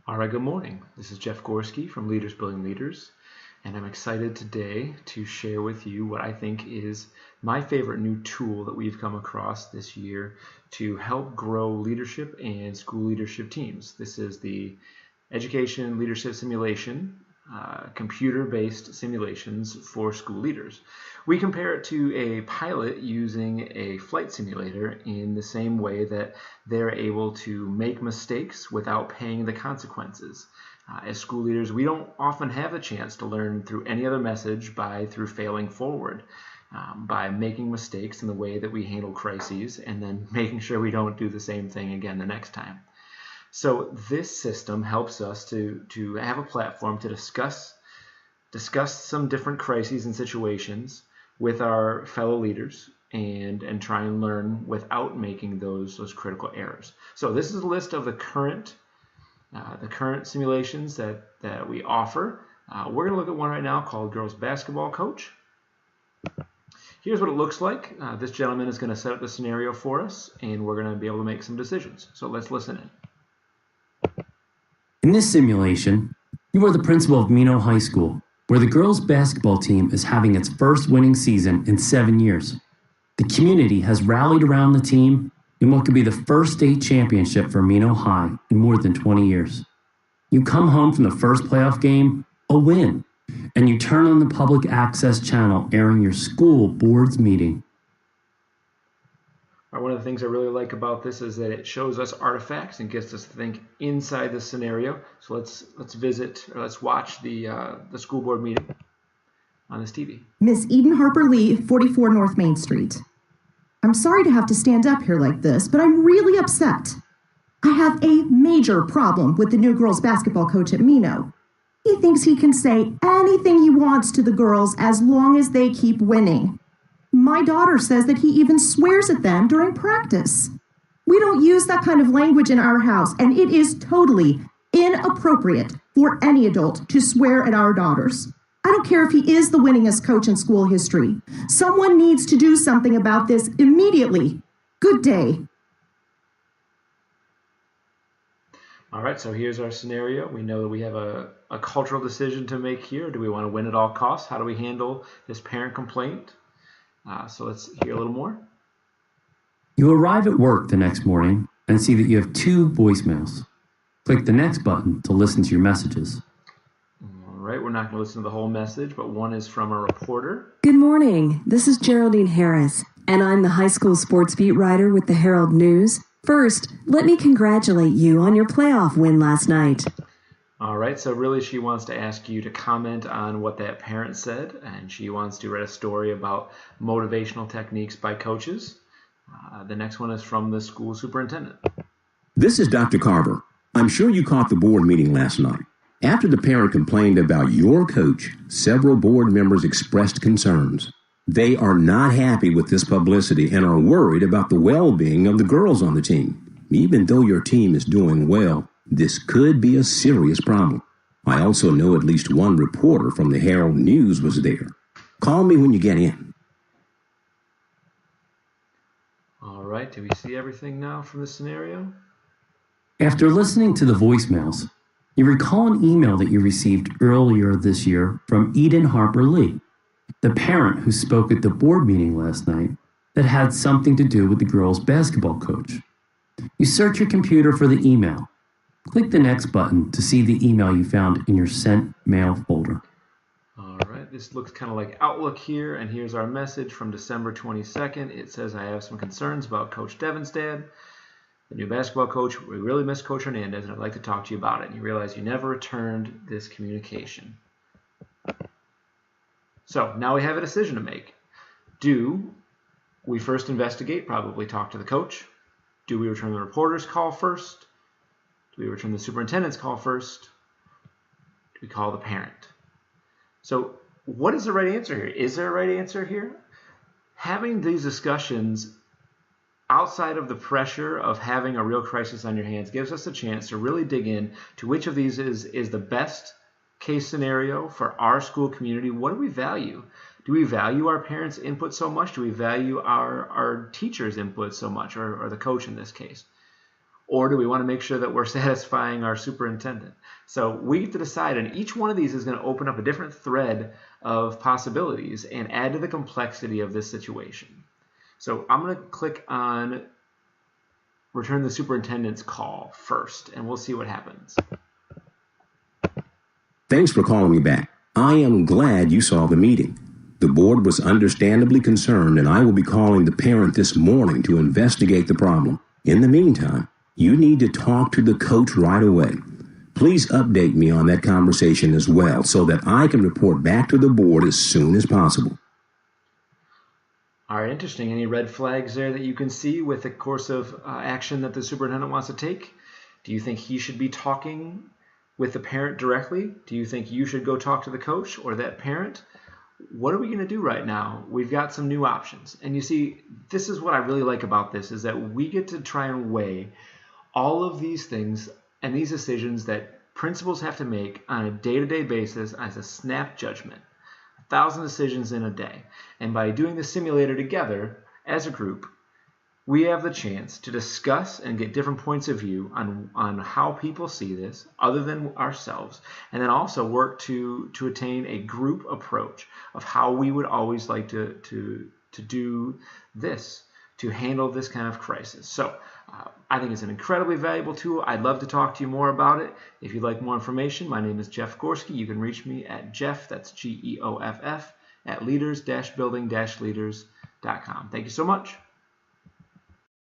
All right, good morning. This is Jeff Gorski from Leaders Building Leaders, and I'm excited today to share with you what I think is my favorite new tool that we've come across this year to help grow leadership and school leadership teams. This is the Education Leadership Simulation, computer-based simulations for school leaders. We compare it to a pilot using a flight simulator in the same way that they're able to make mistakes without paying the consequences. As school leaders, we don't often have a chance to learn through any other message through failing forward, by making mistakes in the way that we handle crises and then making sure we don't do the same thing again the next time. So this system helps us to have a platform to discuss some different crises and situations with our fellow leaders and try and learn without making those critical errors. So this is a list of the current simulations that we offer. We're going to look at one right now called Girls Basketball Coach. Here's what it looks like. This gentleman is going to set up the scenario for us, and we're going to be able to make some decisions. So let's listen in. In this simulation, you are the principal of Mino High School, where the girls' basketball team is having its first winning season in 7 years. The community has rallied around the team in what could be the first state championship for Mino High in more than 20 years. You come home from the first playoff game, a win, and you turn on the public access channel airing your school board's meeting. One of the things I really like about this is that it shows us artifacts and gets us to think inside the scenario. So let's watch the school board meeting on this TV. Miss Eden Harper Lee, 44 North Main Street. I'm sorry to have to stand up here like this, but I'm really upset. I have a major problem with the new girls basketball coach at Mino. He thinks he can say anything he wants to the girls as long as they keep winning. My daughter says that he even swears at them during practice. We don't use that kind of language in our house, and it is totally inappropriate for any adult to swear at our daughters. I don't care if he is the winningest coach in school history. Someone needs to do something about this immediately. Good day. All right, so here's our scenario. We know that we have a cultural decision to make here. Do we want to win at all costs? How do we handle this parent complaint? So let's hear a little more. You arrive at work the next morning and see that you have 2 voicemails. Click the next button to listen to your messages. All right, we're not going to listen to the whole message, but one is from a reporter. Good morning. This is Geraldine Harris, and I'm the high school sports beat writer with the Herald News. First, let me congratulate you on your playoff win last night. All right, so really she wants to ask you to comment on what that parent said, and she wants to write a story about motivational techniques by coaches. The next one is from the school superintendent. This is Dr. Carver. I'm sure you caught the board meeting last night. After the parent complained about your coach, several board members expressed concerns. They are not happy with this publicity and are worried about the well-being of the girls on the team. Even though your team is doing well, this could be a serious problem. I also know at least one reporter from the Herald News was there. Call me when you get in. All right, do we see everything now from the scenario? After listening to the voicemails, you recall an email that you received earlier this year from Eden Harper Lee, the parent who spoke at the board meeting last night that had something to do with the girls' basketball coach. You search your computer for the email. Click the next button to see the email you found in your sent mail folder. All right, this looks kind of like Outlook here, and here's our message from December 22nd. It says, I have some concerns about Coach Devenstad, the new basketball coach. We really miss Coach Hernandez, and I'd like to talk to you about it. And you realize you never returned this communication. So now we have a decision to make. Do we first investigate, probably talk to the coach? Do we return the reporter's call first? Do we return the superintendent's call first? Do we call the parent? So what is the right answer here? Is there a right answer here? Having these discussions outside of the pressure of having a real crisis on your hands gives us a chance to really dig in to which of these is the best case scenario for our school community. What do we value? Do we value our parents' input so much? Do we value our teachers' input so much, or the coach in this case? Or do we want to make sure that we're satisfying our superintendent? So we get to decide, and each one of these is going to open up a different thread of possibilities and add to the complexity of this situation. So I'm going to click on return the superintendent's call first, and we'll see what happens. Thanks for calling me back. I am glad you saw the meeting. The board was understandably concerned, and I will be calling the parent this morning to investigate the problem. In the meantime, you need to talk to the coach right away. Please update me on that conversation as well so that I can report back to the board as soon as possible. All right, interesting. Any red flags there that you can see with the course of action that the superintendent wants to take? Do you think he should be talking with the parent directly? Do you think you should go talk to the coach or that parent? What are we going to do right now? We've got some new options. And you see, this is what I really like about this, is that we get to try and weigh all of these things and these decisions that principals have to make on a day-to-day basis as a snap judgment. 1,000 decisions in a day. And by doing the simulator together as a group, we have the chance to discuss and get different points of view on how people see this other than ourselves, and then also work to attain a group approach of how we would always like to do this, to handle this kind of crisis. So I think it's an incredibly valuable tool. I'd love to talk to you more about it. If you'd like more information, my name is Jeff Gorski. You can reach me at Jeff, that's Geoff, at leaders-building-leaders.com. Thank you so much.